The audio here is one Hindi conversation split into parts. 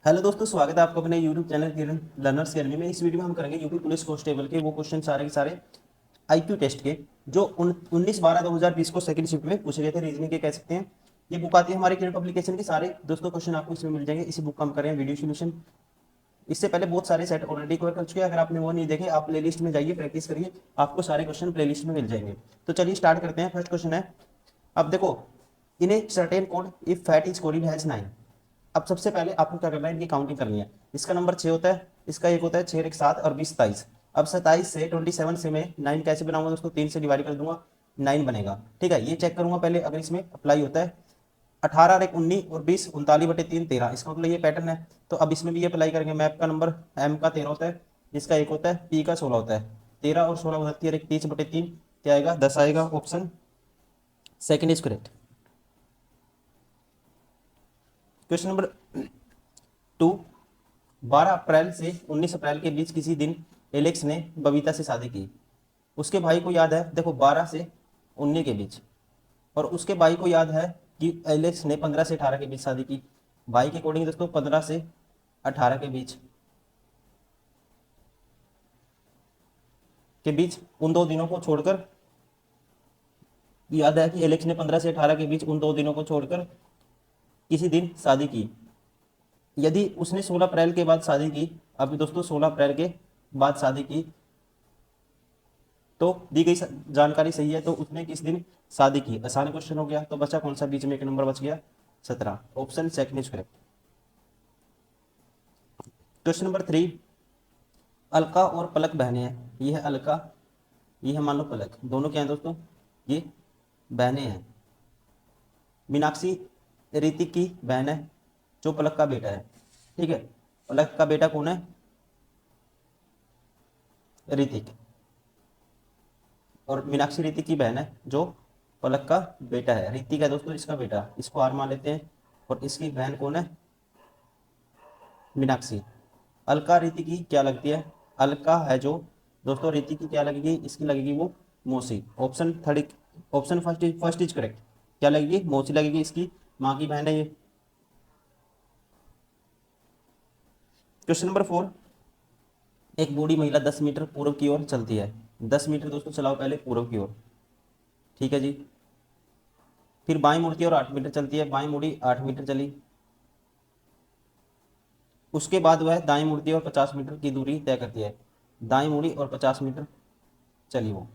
हेलो दोस्तों, स्वागत है आपका अपने यूट्यूब चैनल किरण लर्नर्स अकेडमी में। इस वीडियो में हम करेंगे यूपी पुलिस कांस्टेबल के वो क्वेश्चन सारे के सारे आईक्यू टेस्ट के जो 19/12/2020 को सेकंड शिफ्ट में पूछे गए थे, रीजनिंग के कह सकते हैं। ये बुक आती है हमारे किरण पब्लिकेशन के। सारे दोस्तों क्वेश्चन आपको इसमें मिल जाएंगे। इसी बुक का हम करें वीडियो सोल्यूशन। इससे पहले बहुत सारे सेट ऑलरेडी कवर कर चुके हैं। अगर आपने वो नहीं देखे, आप प्लेलिस्ट में जाइए, प्रैक्टिस करिए, आपको सारे क्वेश्चन प्लेलिस्ट में मिल जाएंगे। तो चलिए स्टार्ट करते हैं। फर्स्ट क्वेश्चन है, अब देखो, in a certain code if fat is coded has 9। अब सबसे पहले आपको क्या करना है, इनकी काउंटिंग करनी है। इसका नंबर 6 होता है, इसका एक होता है 6 एक 7 और 20 27। अब 27 से 27 से मैं 9 कैसे बनाऊंगा दोस्तों, 3 से डिवाइड कर दूंगा, 9 बनेगा। ठीक है, ये चेक करूंगा पहले अगर इसमें अप्लाई होता है। 18 और 1 19 और 20 39/3 13, इसका मतलब ये पैटर्न है। तो अब इसमें भी ये अप्लाई करेंगे। मैप का नंबर एम का 13 होता है, इसका एक होता है, पी का 16 होता है। 13 और 16 29 और 1 30/3 क्या आएगा, 10 आएगा। Option second is correct. Question number 2, 12 अप्रैल से 19 अप्रैल के बीच किसी दिन एलेक्स ने बबीता से शादी की। उसके भाई को याद है, देखो 12 से 19 के बीच, और उसके भाई को याद है कि एलेक्स ने 15 से 18 के बीच शादी की। भाई के अकॉर्डिंग दोस्तों 15 से 18 के बीच उन दो दिनों को छोड़कर, याद है कि एलेक्स ने 15 से 18 के बीच उन दो दिनों को छोड़कर किसी दिन शादी की। यदि उसने 16 अप्रैल के बाद शादी की, अभी दोस्तों 16 अप्रैल के बाद शादी की, तो दी गई जानकारी सही है, तो उसने किस दिन शादी की। आसान क्वेश्चन हो गया। तो बचा कौन सा, बीच में एक नंबर बच गया, 17। Option second is correct. Question number 3, Alka और पलक बहनें हैं। ये है अलका, ये है मान लो पलक, दोनों क्या है दोस्तों, ये बहनें हैं। मीनाक्षी ऋतिक की बहन है, जो पलक का बेटा है। ठीक है, पलक का बेटा कौन है, ऋतिक। और मीनाक्षी ऋतिक की बहन है, जो पलक का बेटा है। ऋतिक है दोस्तों इसका बेटा, इसको आर मान लेते हैं। और इसकी बहन कौन है, मीनाक्षी। अलका ऋतिक की क्या लगती है, अलका है जो दोस्तों ऋतिक की क्या लगेगी, इसकी लगेगी वो मौसी। Option third, option first is correct. क्या लगेगी, मौसी लगेगी, इसकी माँ की बहन है ये। क्वेश्चन नंबर 4, एक बूढ़ी महिला 10 मीटर पूर्व की ओर चलती है। 10 मीटर दोस्तों चलाओ पहले पूर्व की ओर। ठीक है जी। फिर बाएं मुड़ती है और 8 मीटर चलती है, बाएं मुड़ी 8 मीटर चली। उसके बाद वह दाएं मुड़ती है और 50 मीटर की दूरी तय करती है। दाएं मुड़ी और 50 मीटर चली वो,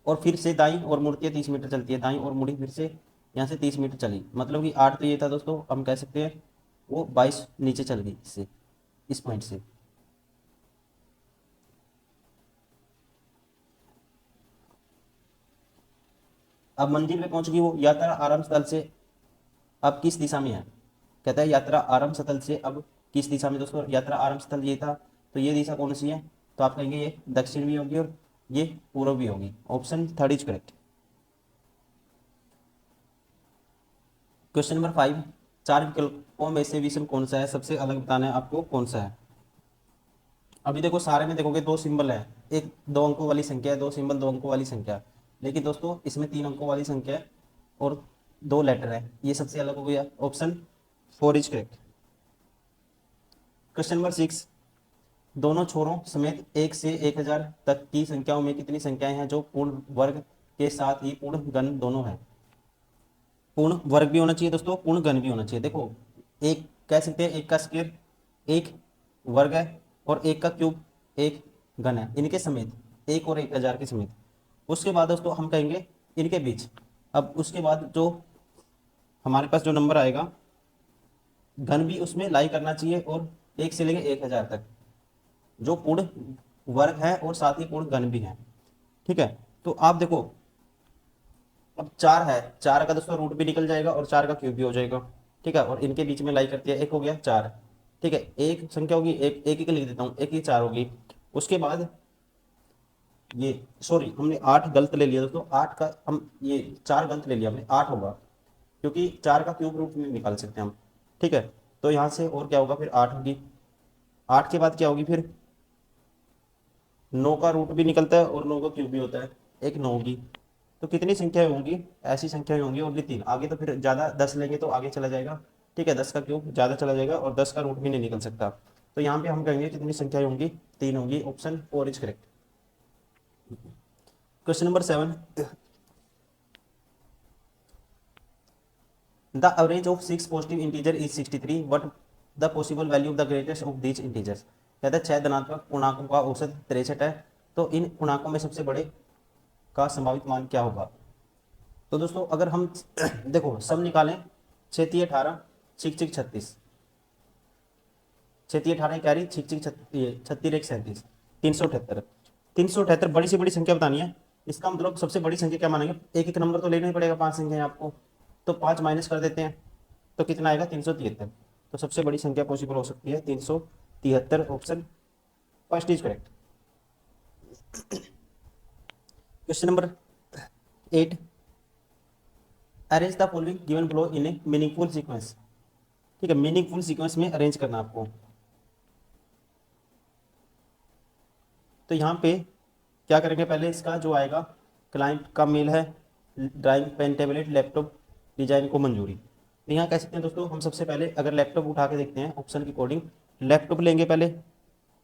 और फिर से दाईं और मुड़ती है, 30 मीटर चलती है, दाईं और मुड़ी फिर से यहाँ से 30 मीटर चली। मतलब कि 8 तो ये था दोस्तों, हम कह सकते हैं वो 22 नीचे चल गई इससे, इस पॉइंट से। अब मंजिल पे पहुंच गई वो। यात्रा आरंभ स्थल से अब किस दिशा में है, कहता है यात्रा आरंभ स्थल से अब किस दिशा में। दोस्तों यात्रा आरंभ स्थल ये था, तो ये दिशा कौन सी है, तो आप कहेंगे ये दक्षिण भी होगी और ये पूर्व भी होगी। Option third is correct. Question number 5, चार विकल्पों में से विषम कौन सा है, सबसे अलग बताना है आपको कौन सा है। अभी देखो सारे में देखोगे दो सिंबल है, एक 2 अंकों वाली संख्या है, दो सिंबल 2 अंकों वाली संख्या है। लेकिन दोस्तों इसमें 3 अंकों वाली संख्या है और 2 लेटर है, ये सबसे अलग हो गया। Option four is correct. Question number 6, दोनों छोरों समेत 1 से 1000 तक की संख्याओं में कितनी संख्याएं हैं जो पूर्ण वर्ग के साथ ही पूर्ण गण दोनों है। पूर्ण वर्ग भी होना चाहिए दोस्तों, पूर्ण घन भी होना चाहिए। देखो एक कह सकते हैं, एक का स्क्वायर एक वर्ग है, और एक का क्यूब एक घन है, इनके समेत, 1 और 1000 के समेत। उसके बाद दोस्तों हम कहेंगे इनके बीच। अब उसके बाद जो हमारे पास जो नंबर आएगा, घन भी उसमें लाई करना चाहिए, और 1 से लेकर 1000 तक जो पूर्ण वर्ग है और साथ ही पूर्ण घन भी है। ठीक है, तो आप देखो अब 4 है, 4 का दोस्तों रूट भी निकल जाएगा और 4 का क्यूब भी हो जाएगा। ठीक है, और इनके बीच में लाई करती है, एक हो गया 4। ठीक है, एक संख्या होगी, एक एक ही लिख देता हूँ, एक ही 4 होगी। उसके बाद ये, सॉरी हमने 8 गलत ले लिया दोस्तों, 8 का हम ये 4 गलत ले लिया हमने, 8 होगा, क्योंकि 4 का क्यूब रूट में निकाल सकते हैं हम। ठीक है, तो यहाँ से और क्या होगा, फिर 8 होगी। 8 के बाद क्या होगी, फिर 9 का रूट भी निकलता है और 9 का क्यूब भी होता है, एक 9 होगी। तो कितनी संख्याएं होंगी, ऐसी संख्याएं होंगी ओनली 3। आगे तो फिर ज़्यादा 10 लेंगे तो आगे चला जाएगा, ठीक है, 10 का क्यूब ज़्यादा चला जाएगा और 10 का रूट भी नहीं निकल सकता। तो यहाँ पे हम कहेंगे कितनी संख्याएं होंगी, 3 होंगी। Option 4 is correct. Question number 7, the average of 6 positive integer is 63, but the possible value of the greatest of these integers. कहता है 6 धनात्मक पूर्णांकों का औसत 63 है, तो इन पूर्णांकों में सबसे बड़े का संभावित मान क्या होगा। तो दोस्तों अगर हम देखो सब निकालें, 6 18 छिक छिक 36, 6 18 कैरी छिक छिक 36 1 37, 378। 378 बड़ी से बड़ी संख्या बतानी है, इसका मतलब सबसे बड़ी संख्या क्या मानेंगे, एक एक नंबर तो लेना ही पड़ेगा, 5 संख्या है आपको, तो 5 माइनस कर देते हैं तो कितना आएगा, 373। तो सबसे बड़ी संख्या पॉसिबल हो सकती है 373। Option first is correct. Question number 8, arrange the following given below in A meaningful sequence. ठीक है, मीनिंगफुल सीक्वेंस में अरेंज करना आपको। तो यहाँ पे क्या करेंगे, पहले इसका जो आएगा क्लाइंट का मेल है, drawing pen tablet laptop design को मंजूरी। तो यहाँ कह सकते हैं दोस्तों हम सबसे पहले अगर लैपटॉप उठा के देखते हैं ऑप्शन के अकॉर्डिंग, लैपटॉप लेंगे पहले,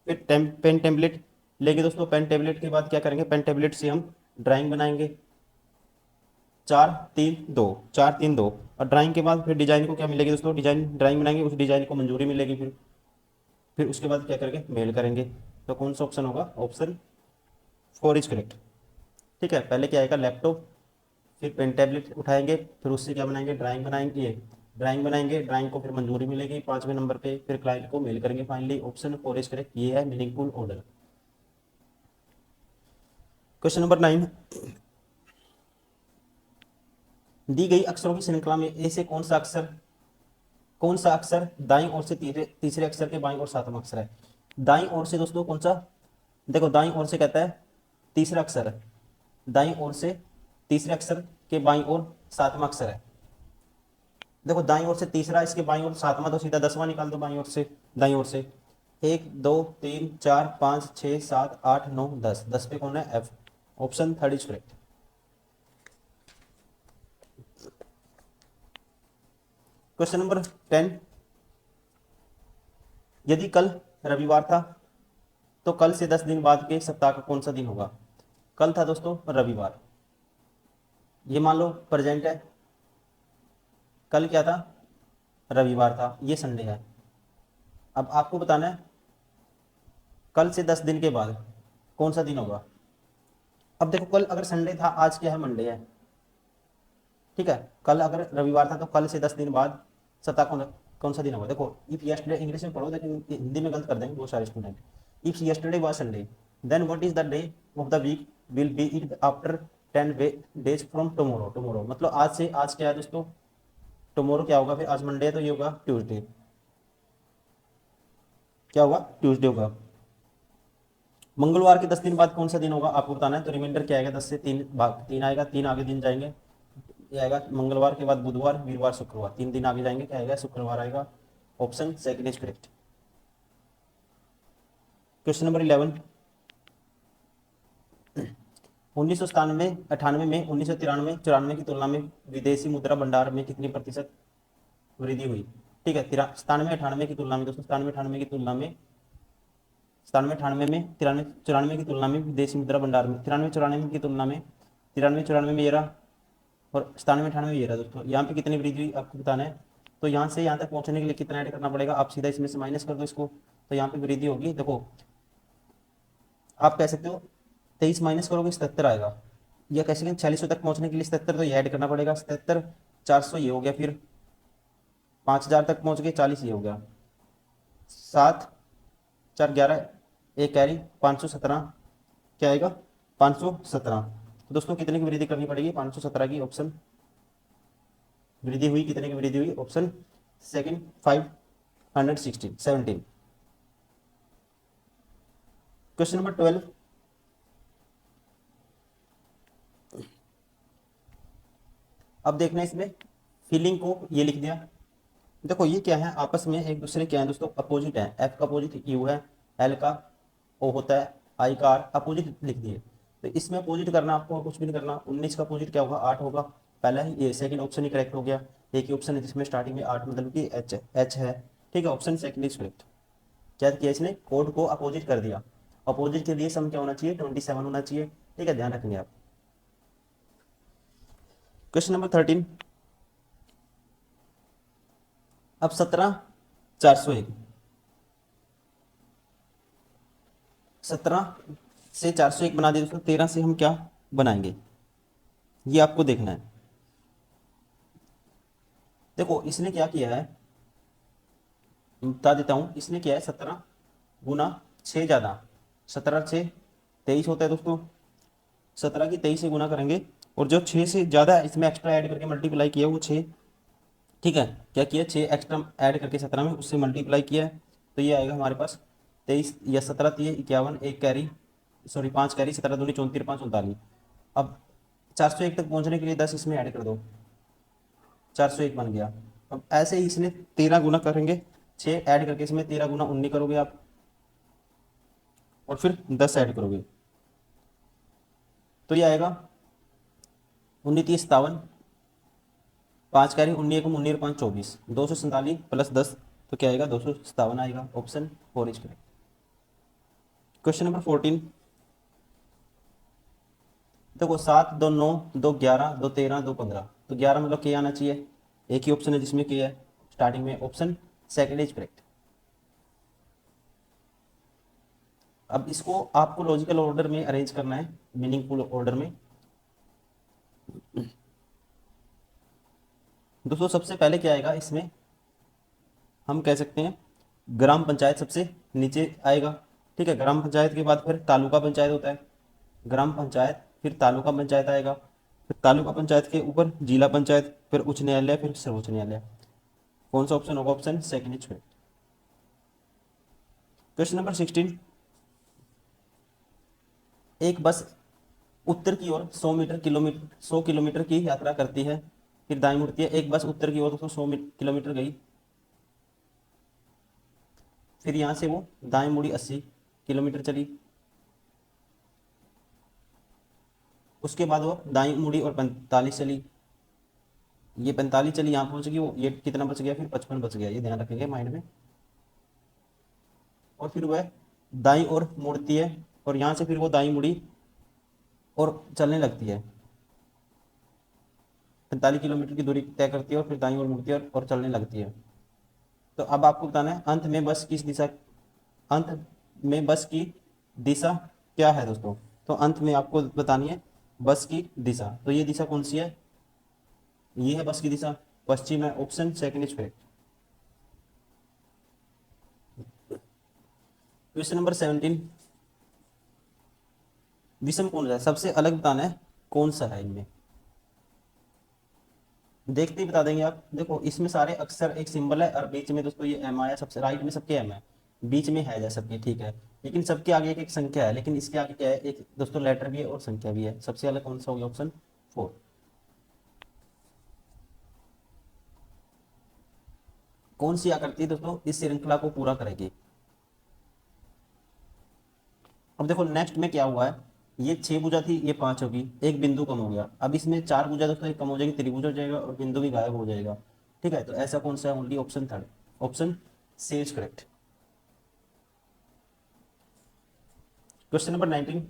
फिर पेन टेबलेट लेंगे दोस्तों। पेन टेबलेट के बाद क्या करेंगे, पेन टेबलेट से हम ड्राइंग बनाएंगे, 4 3 2, 4 3 2, और ड्राइंग के बाद फिर डिजाइन को क्या मिलेगी दोस्तों, डिजाइन ड्राइंग बनाएंगे, उस डिजाइन को मंजूरी मिलेगी, फिर उसके बाद क्या करेंगे, मेल करेंगे। तो कौन सा ऑप्शन होगा, ऑप्शन 4 इज करेक्ट। ठीक है, पहले क्या आएगा लैपटॉप, फिर पेन टैबलेट उठाएंगे, फिर उससे क्या बनाएंगे, ड्राइंग बनाएंगे, ड्राइंग को फिर मंजूरी मिलेगी 5वें नंबर पे, फिर क्लाइंट को मेल करेंगे फाइनली। ऑप्शन 4 इज करेक्ट, ये है मीनिंगफुल ऑर्डर। क्वेश्चन नंबर 9, दी गई अक्षरों की श्रृंखला में ए से कौन सा अक्षर दाईं ओर से तीसरे अक्षर के बाईं ओर सातवां अक्षर है। दाईं ओर से दोस्तों कौन सा, देखो दाईं ओर से कहता है तीसरा अक्षर है, दाईं ओर से तीसरे अक्षर के बाईं ओर सातवां अक्षर है। देखो दाईं ओर से तीसरा, इसके बाईं ओर सातवां, तो सीधा 10वां निकाल दो बाईं ओर से, दाईं ओर से 1 2 3 4 5 6 7 8 9 10, 10 पे कौन है, F. Option 3 is correct. Question number 10, यदि कल रविवार था तो कल से 10 दिन बाद के सप्ताह का कौन सा दिन होगा। कल था दोस्तों रविवार, ये मान लो प्रेजेंट है, कल क्या था, रविवार था, ये संडे है। अब आपको बताना है कल से 10 दिन के बाद कौन सा दिन होगा। अब देखो कल अगर संडे था, आज क्या है, मंडे है, ठीक है, कल अगर रविवार था तो कल से 10 दिन बाद सप्ताह कौन सा दिन होगा। देखो इफ यस्टरडे इंग्लिश में पढ़ो, लेकिन हिंदी में गलत कर देंगे बहुत सारे student. If yesterday was Sunday then what is the day of the week will be it after 10 days from tomorrow. Tomorrow मतलब आज से, आज क्या है दोस्तों, टुमारो क्या होगा, फिर आज मंडे है तो ये होगा ट्यूसडे, क्या होगा, ट्यूसडे होगा। मंगलवार के 10 दिन बाद कौन सा दिन होगा आपको बताना है। तो रिमाइंडर क्या आएगा, 10 से 3 भाग 3 आएगा, 3 आगे दिन जाएंगे, ये आएगा मंगलवार के बाद बुधवार वीरवार शुक्रवार, 3 दिन आगे जाएंगे, क्या आएगा, शुक्रवार आएगा। Option second is correct. Question number 11, 1997 98 में 1993 94 की तुलना में विदेशी मुद्रा भंडार में कितनी प्रतिशत वृद्धि हुई। ठीक है, 97 98 की तुलना में दोस्तों, 97 98 की तुलना में, 97 98 में 93 94 की तुलना में विदेशी मुद्रा भंडार में, 93 94 की तुलना में, 93 94 में ये रहा और 97 98 ये रहा दोस्तों, यहाँ पे कितनी वृद्धि हुई आपको बताना है। तो यहाँ से यहाँ तक पहुँचने के लिए कितना ऐड करना पड़ेगा, आप सीधा इसमें से माइनस कर दो इसको, तो यहाँ पे वृद्धि होगी। देखो आप कह सकते हो 23 माइनस करोगे 77 आएगा, या कह सकते हैं 4600 तक पहुँचने के लिए 77, तो ये ऐड करना पड़ेगा 77 400 ये हो गया, फिर 5000 तक पहुँच गए 40 ये हो गया, 7 4 11 एक कैरी 517, क्या आएगा 517। तो दोस्तों कितने की वृद्धि करनी पड़ेगी, 517 की। ऑप्शन वृद्धि हुई, कितने की वृद्धि हुई, ऑप्शन सेकंड 517। क्वेश्चन नंबर 12, अब देखना इसमें फीलिंग को ये लिख दिया। देखो ये क्या है, आपस में एक दूसरे क्या है दोस्तों, अपोजिट है। एफ का अपोजिट यू है, एल का ओ होता है, आई का आर, अपोजिट लिख दिए। तो इसमें अपोजिट करना आपको और कुछ भी नहीं करना। 19 का अपोजिट क्या होगा, 8 होगा। पहला ही ये सेकंड ऑप्शन ही करेक्ट हो गया। एक ही ऑप्शन है जिसमें स्टार्टिंग में 8 मतलब कि एच है। ठीक है, ऑप्शन सेकंड इज करेक्ट। क्या किया इसने, कोड को अपोजिट कर दिया। अपोजिट के लिए सम क्या होना चाहिए, 27 होना चाहिए। ठीक है, ध्यान रखेंगे आप। Question number 13। अब 17 401, 17 से 401 बना दिया दोस्तों, 13 से हम क्या बनाएंगे ये आपको देखना है। देखो इसने क्या किया है, बता देता हूँ। इसने किया है 17 गुना 6 ज़्यादा, 17 6 23 होता है दोस्तों। 17 की 23 से गुना करेंगे, और जो 6 से ज़्यादा है इसमें एक्स्ट्रा ऐड करके मल्टीप्लाई किया वो 6। ठीक है, क्या किया, 6 एक्स्ट्रा ऐड करके 17 में उससे मल्टीप्लाई किया है। तो ये आएगा हमारे पास 23 या 17 3 51, एक कैरी, सॉरी 5 कैरी, 17 दूनी 34 5 39। अब 401 तक पहुंचने के लिए 10 इसमें ऐड कर दो, 401 बन गया। अब ऐसे ही इसने 13 गुना करेंगे, 6 ऐड करके इसमें 13 गुना 19 करोगे आप, और फिर 10 ऐड करोगे तो ये आएगा 19 30 57, 5 कैरी 19 1 19 5 24, 247 प्लस 10, तो क्या आएगा 257 आएगा। Option 4 is correct. Question number 14। देखो 7 2 9 2 11 2 13 2 15, तो 11 मतलब के आना चाहिए। एक ही ऑप्शन है जिसमें के है स्टार्टिंग में, ऑप्शन सेकंड इज करेक्ट। अब इसको आपको लॉजिकल ऑर्डर में अरेंज करना है, मीनिंगफुल ऑर्डर में। दोस्तों सबसे पहले क्या आएगा इसमें, हम कह सकते हैं ग्राम पंचायत सबसे नीचे आएगा। ठीक है, ग्राम पंचायत के बाद फिर तालुका पंचायत होता है, ग्राम पंचायत फिर तालुका पंचायत आएगा, फिर तालुका पंचायत के ऊपर जिला पंचायत, फिर उच्च न्यायालय, फिर सर्वोच्च न्यायालय। कौन सा ऑप्शन होगा, option second is correct. Question number 16। एक बस उत्तर की ओर 100 किलोमीटर की यात्रा करती है, फिर दाएं मुड़ती है। एक बस उत्तर की ओर दोस्तों 100 किलोमीटर गई, फिर यहाँ से वो दाएं मुड़ी 80 किलोमीटर चली, उसके बाद वो दाएं मुड़ी और 45 चली। ये 45 चली, यहाँ पहुंच गई वो, ये कितना बच गया, फिर 55 बच गया, ये ध्यान रखेंगे माइंड में। और फिर वह दाईं ओर मुड़ती है, और यहाँ से फिर वो दाईं मुड़ी और चलने लगती है, 45 किलोमीटर की दूरी तय करती है, और फिर दाईं ओर मुड़ती है और चलने लगती है। तो अब आपको बताना है अंत में बस किस दिशा, अंत में बस की दिशा क्या है दोस्तों। तो अंत में आपको बतानी है बस की दिशा, तो ये दिशा कौन सी है, ये है बस की दिशा, पश्चिम है। Option second is correct. Question number 17। विषम कौन है, सबसे अलग बताना है कौन सा है इनमें, देखते ही बता देंगे आप। देखो इसमें सारे अक्षर एक सिंबल है, और बीच में दोस्तों ये एम आया, सबसे राइट में सबके एम है, बीच में है जैसा सबके, ठीक है। लेकिन सबके आगे एक एक संख्या है, लेकिन इसके आगे क्या है, एक दोस्तों लेटर भी है और संख्या भी है। सबसे अलग कौन सा हो गया, ऑप्शन 4। कौन सी आकृति दोस्तों इस श्रृंखला को पूरा करेगी। अब देखो नेक्स्ट में क्या हुआ है, ये 6 भुजा थी, ये 5 होगी, एक बिंदु कम हो गया। अब इसमें 4 भुजा दोस्तों एक कम हो जाएगी, त्रिभुज हो जाएगा, और बिंदु भी गायब हो जाएगा। ठीक है, तो ऐसा कौन सा है, only option third, option C is correct. Question number 19।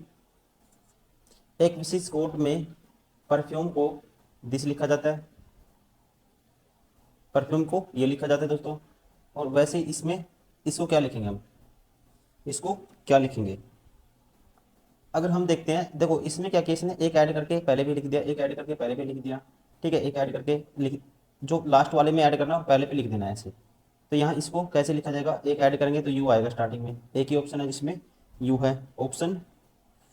एक विशेष कोट में परफ्यूम को दिस लिखा जाता है, परफ्यूम को ये लिखा जाता है दोस्तों। और वैसे इसमें इसको क्या लिखेंगे हम, इसको क्या लिखेंगे। अगर हम देखते हैं, देखो इसमें क्या केस ने एक ऐड करके पहले भी लिख दिया, एक ऐड करके पहले भी लिख दिया। ठीक है, एक ऐड करके लिख, जो लास्ट वाले में ऐड करना है पहले पे लिख देना है ऐसे। तो यहाँ इसको कैसे लिखा जाएगा, एक ऐड करेंगे तो यू आएगा स्टार्टिंग में, एक ही ऑप्शन है जिसमें यू है। Option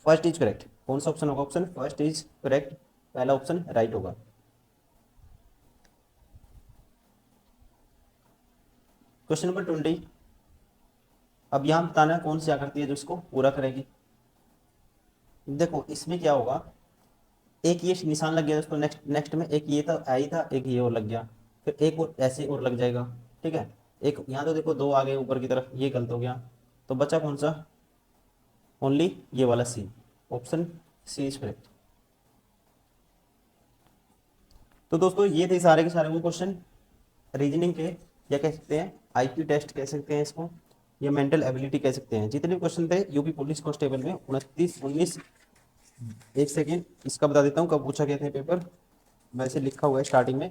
first is correct. कौन सा ऑप्शन होगा, ऑप्शन फर्स्ट इज करेक्ट, पहला ऑप्शन राइट होगा। Question number 20। अब यहाँ बताना है कौन सी आकृति है जो इसको पूरा करेगी। देखो इसमें क्या होगा, एक ये निशान लग गया दोस्तों, नेक्स्ट नेक्स्ट में एक ये था, आई था, एक ये और लग गया, फिर एक और ऐसे और लग जाएगा। ठीक है, एक यहाँ तो देखो दो आ गए ऊपर की तरफ, ये गलत हो गया। तो बचा कौन सा, ओनली ये वाला सी, ऑप्शन सी इज करेक्ट। तो दोस्तों ये थे सारे के सारे वो क्वेश्चन रीजनिंग के, या कह सकते हैं आईक्यू टेस्ट कह सकते हैं इसको, या मेंटल एबिलिटी कह सकते हैं। जितने क्वेश्चन थे यूपी पुलिस कांस्टेबल में 29 19, एक सेकेंड इसका बता देता हूँ कब पूछा गया था पेपर, वैसे लिखा हुआ है स्टार्टिंग में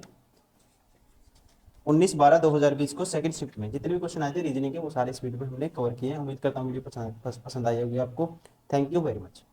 19/12/2020 को सेकंड शिफ्ट में जितने भी क्वेश्चन आए थे रीजनिंग के वो सारे इस वीडियो में हमने कवर किए हैं। उम्मीद करता हूँ वीडियो पसंद आई होगी आपको। Thank you very much.